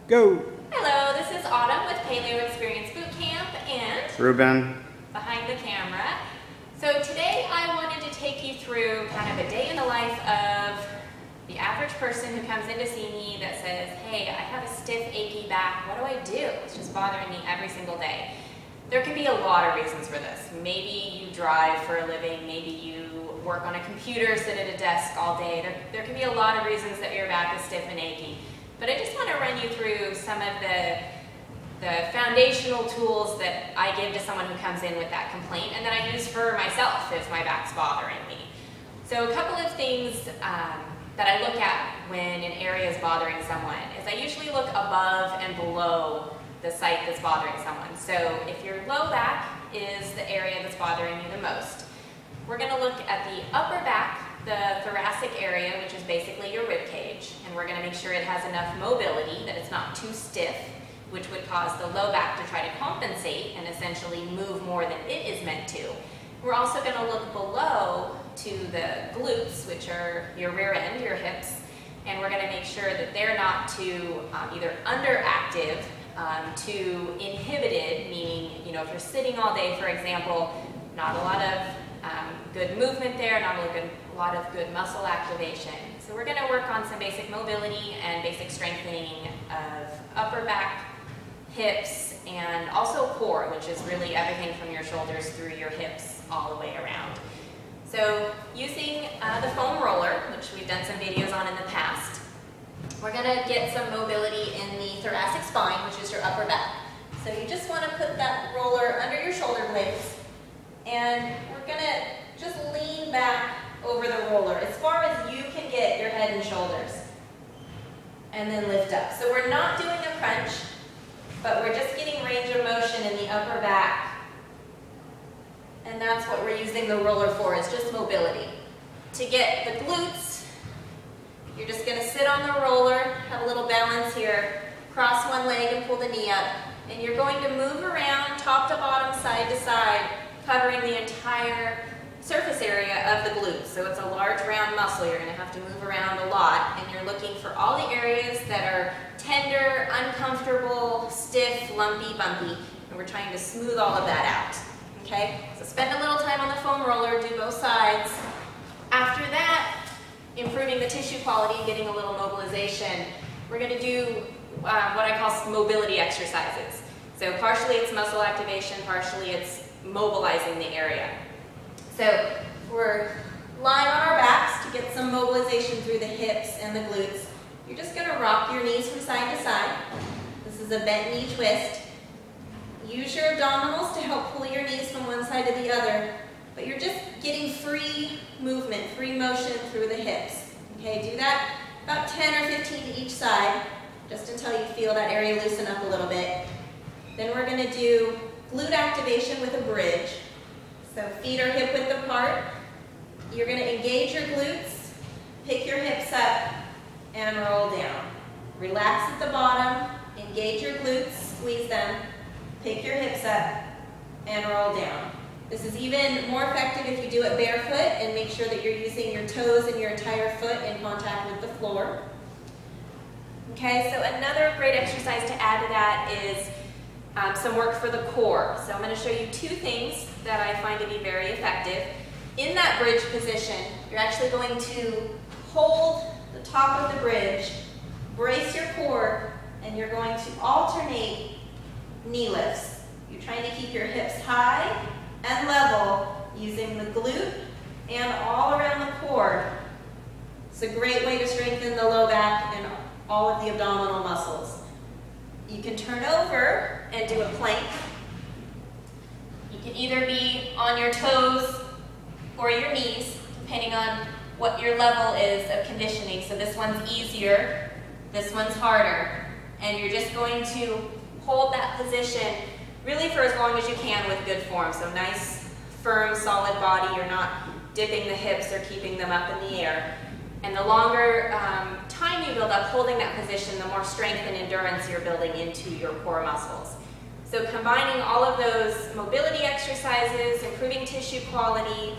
Go! Hello, this is Autumn with Paleo Experience Boot Camp and Ruben. behind the camera. So today I wanted to take you through kind of a day in the life of the average person who comes in to see me that says, hey, I have a stiff, achy back. What do I do? It's just bothering me every single day. There can be a lot of reasons for this. Maybe you drive for a living, maybe you work on a computer, sit at a desk all day. There can be a lot of reasons that your back is stiff and achy. But I just want to run you through some of the foundational tools that I give to someone who comes in with that complaint and that I use for myself if my back's bothering me. So a couple of things that I look at when an area is bothering someone is I usually look above and below the site that's bothering someone. So if your low back is the area that's bothering you the most, we're going to look at the upper back, the thoracic area, which is basically your rib cage, and we're going to make sure it has enough mobility that it's not too stiff, which would cause the low back to try to compensate and essentially move more than it is meant to. We're also going to look below to the glutes, which are your rear end, your hips, and we're going to make sure that they're not too either underactive, too inhibited, meaning, if you're sitting all day, for example, not a lot of good movement there, not a lot of good muscle activation. So we're going to work on some basic mobility and basic strengthening of upper back, hips, and also core, which is really everything from your shoulders through your hips all the way around. So using the foam roller, which we've done some videos on in the past, we're going to get some mobility in the thoracic spine, which is your upper back. So you just want to put that roller under your shoulder blades, and we're going to just lean back over the roller as far as you can get your head and shoulders, and then lift up. So we're not doing a crunch, but we're just getting range of motion in the upper back, and that's what we're using the roller for, is just mobility. To get the glutes, you're just going to sit on the roller, have a little balance here, cross one leg and pull the knee up, and you're going to move around top to bottom, side to side, covering the entire surface area of the glutes. So it's a large round muscle. You're going to have to move around a lot, and you're looking for all the areas that are tender, uncomfortable, stiff, lumpy, bumpy, and we're trying to smooth all of that out. Okay? So spend a little time on the foam roller, do both sides. After that, improving the tissue quality, getting a little mobilization, we're going to do what I call mobility exercises. So partially it's muscle activation, partially it's mobilizing the area. So we're lying on our backs to get some mobilization through the hips and the glutes. You're just going to rock your knees from side to side. This is a bent knee twist. Use your abdominals to help pull your knees from one side to the other, but you're just getting free movement, free motion through the hips. Okay, do that about 10 or 15 to each side, just until you feel that area loosen up a little bit. Then we're going to do glute activation with a bridge. So feet are hip width apart. You're going to engage your glutes, pick your hips up, and roll down. Relax at the bottom, engage your glutes, squeeze them, pick your hips up, and roll down. This is even more effective if you do it barefoot and make sure that you're using your toes and your entire foot in contact with the floor. Okay, so another great exercise to add to that is some work for the core. So I'm going to show you two things that I find to be very effective. In that bridge position, you're actually going to hold the top of the bridge, brace your core, and you're going to alternate knee lifts. You're trying to keep your hips high and level using the glute and all around the core. It's a great way to strengthen the low back and all of the abdominal muscles. You can turn over and do a plank. You can either be on your toes or your knees, depending on what your level is of conditioning. So this one's easier, this one's harder, and you're just going to hold that position really for as long as you can with good form. So nice, firm, solid body. You're not dipping the hips or keeping them up in the air. And the longer time you build up holding that position, the more strength and endurance you're building into your core muscles. So combining all of those mobility exercises, improving tissue quality,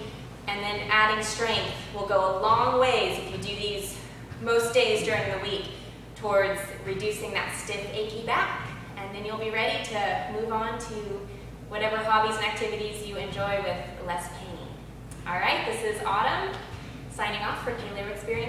and then adding strength will go a long ways if you do these most days during the week. towards reducing that stiff, achy back. And then you'll be ready to move on to whatever hobbies and activities you enjoy with less pain. All right, this is Autumn signing off for Paleo Experience.